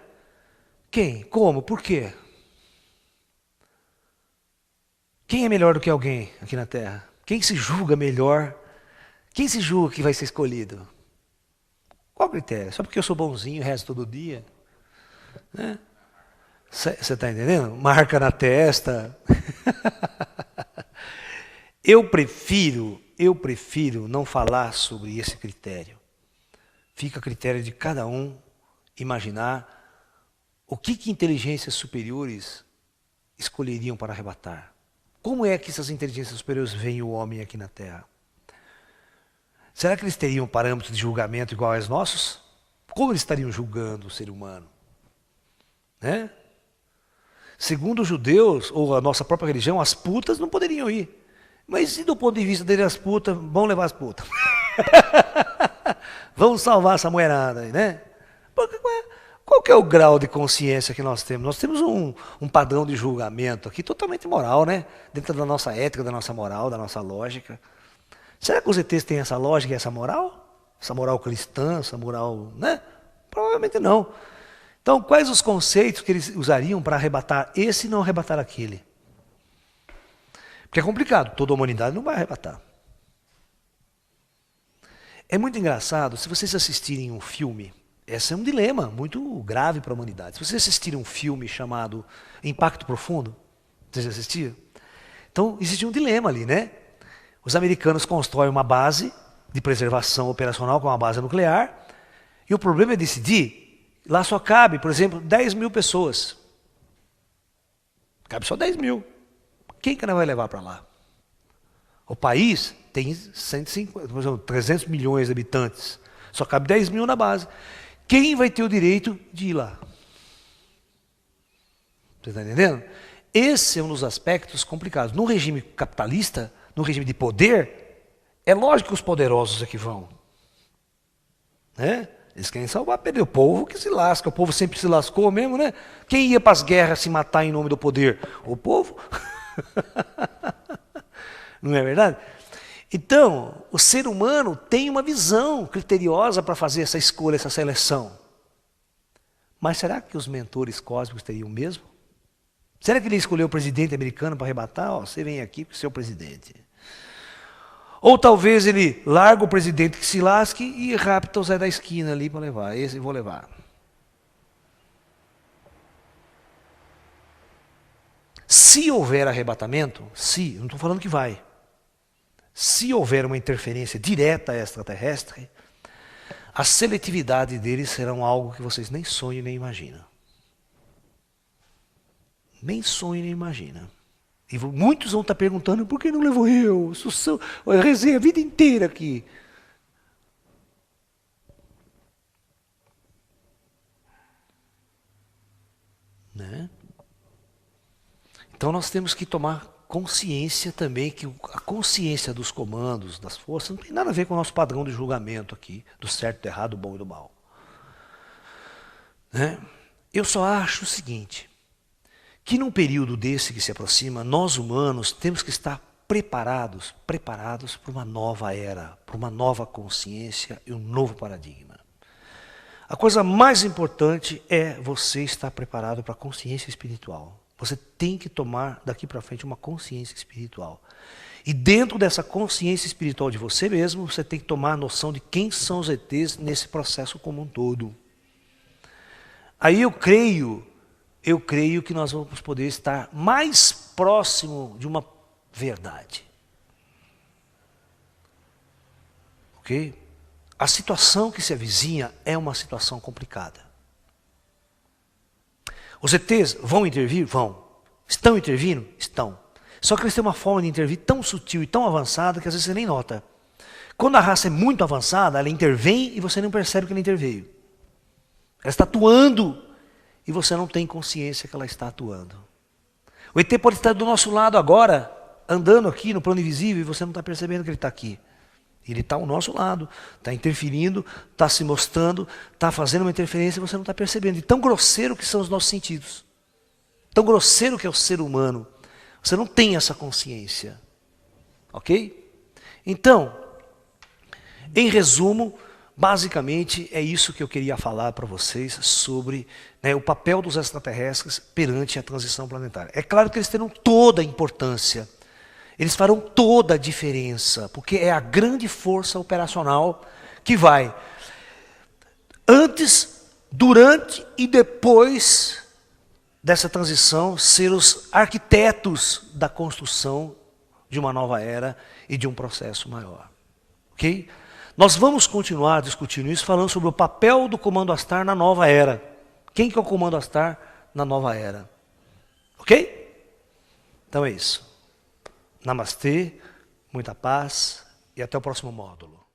A: Quem? Como? Por quê? Quem é melhor do que alguém aqui na Terra? Quem se julga melhor? Quem se julga que vai ser escolhido? Qual critério? Só porque eu sou bonzinho, resto todo dia? Né? Você está entendendo? Marca na testa. Eu prefiro não falar sobre esse critério. Fica a critério de cada um imaginar o que inteligências superiores escolheriam para arrebatar. Como é que essas inteligências superiores veem o homem aqui na Terra? Será que eles teriam parâmetros de julgamento igual aos nossos? Como eles estariam julgando o ser humano? Né? Segundo os judeus, ou a nossa própria religião, as putas não poderiam ir. Mas e do ponto de vista deles, as putas, vão levar as putas. Vamos salvar essa mulherada aí, né? Qual que é o grau de consciência que nós temos? Nós temos um padrão de julgamento aqui totalmente moral, né? Dentro da nossa ética, da nossa moral, da nossa lógica. Será que os ETs têm essa lógica e essa moral? Essa moral cristã, essa moral, né? Provavelmente não. Então, quais os conceitos que eles usariam para arrebatar esse e não arrebatar aquele? Porque é complicado, toda a humanidade não vai arrebatar. É muito engraçado, se vocês assistirem um filme, esse é um dilema muito grave para a humanidade. Se vocês assistirem um filme chamado Impacto Profundo, Você já assistiu? Então, existe um dilema ali, né? Os americanos constroem uma base de preservação operacional com uma base nuclear, e o problema é decidir, lá só cabe, por exemplo, 10 mil pessoas. Cabe só 10 mil. Quem que não vai levar para lá? O país tem 150, por exemplo, 300 milhões de habitantes. Só cabe 10 mil na base. Quem vai ter o direito de ir lá? Você está entendendo? Esse é um dos aspectos complicados. No regime capitalista, no regime de poder, é lógico que os poderosos é que vão. Né? Eles querem salvar, perder o povo que se lasca. O povo sempre se lascou mesmo, né? Quem ia para as guerras se matar em nome do poder? O povo. Não é verdade? Então, o ser humano tem uma visão criteriosa para fazer essa escolha, essa seleção. Mas será que os mentores cósmicos teriam mesmo? Será que ele escolheu o presidente americano para arrebatar? Ó, você vem aqui para ser o presidente. Ou talvez ele larga o presidente que se lasque e rapta o Zé da esquina ali para levar. Esse eu vou levar. Se houver arrebatamento, não estou falando que vai. Se houver uma interferência direta extraterrestre, a seletividade deles será algo que vocês nem sonham nem imaginam. Nem sonham nem imaginam. E muitos vão estar perguntando, por que não levou eu? Eu rezei a vida inteira aqui. Né? Então nós temos que tomar consciência também que a consciência dos comandos, das forças, não tem nada a ver com o nosso padrão de julgamento aqui, do certo, do errado, do bom e do mal. Né? Eu só acho o seguinte, que num período desse que se aproxima, nós humanos temos que estar preparados para uma nova era, para uma nova consciência e um novo paradigma. A coisa mais importante é você estar preparado para a consciência espiritual. Você tem que tomar daqui para frente uma consciência espiritual. E dentro dessa consciência espiritual de você mesmo, você tem que tomar a noção de quem são os ETs nesse processo como um todo. Aí eu creio que nós vamos poder estar mais próximo de uma verdade. Ok? A situação que se avizinha é uma situação complicada. Os ETs vão intervir? Vão. Estão intervindo? Estão. Só que eles têm uma forma de intervir tão sutil e tão avançada que às vezes você nem nota. Quando a raça é muito avançada, ela intervém e você não percebe que ela interveio. Ela está atuando e você não tem consciência que ela está atuando. O ET pode estar do nosso lado agora, andando aqui no plano invisível, e você não está percebendo que ele está aqui. Ele está ao nosso lado, está interferindo, está se mostrando, está fazendo uma interferência e você não está percebendo. E tão grosseiro que são os nossos sentidos. Tão grosseiro que é o ser humano. Você não tem essa consciência. Ok? Então, em resumo, basicamente é isso que eu queria falar para vocês sobre o papel dos extraterrestres perante a transição planetária. É claro que eles terão toda a importância. Eles farão toda a diferença, porque é a grande força operacional que vai antes, durante e depois dessa transição ser os arquitetos da construção de uma nova era e de um processo maior. Ok? Nós vamos continuar discutindo isso, falando sobre o papel do Comando Astar na nova era. Quem que é o Comando Astar na nova era? Ok? Então é isso. Namastê, muita paz e até o próximo módulo.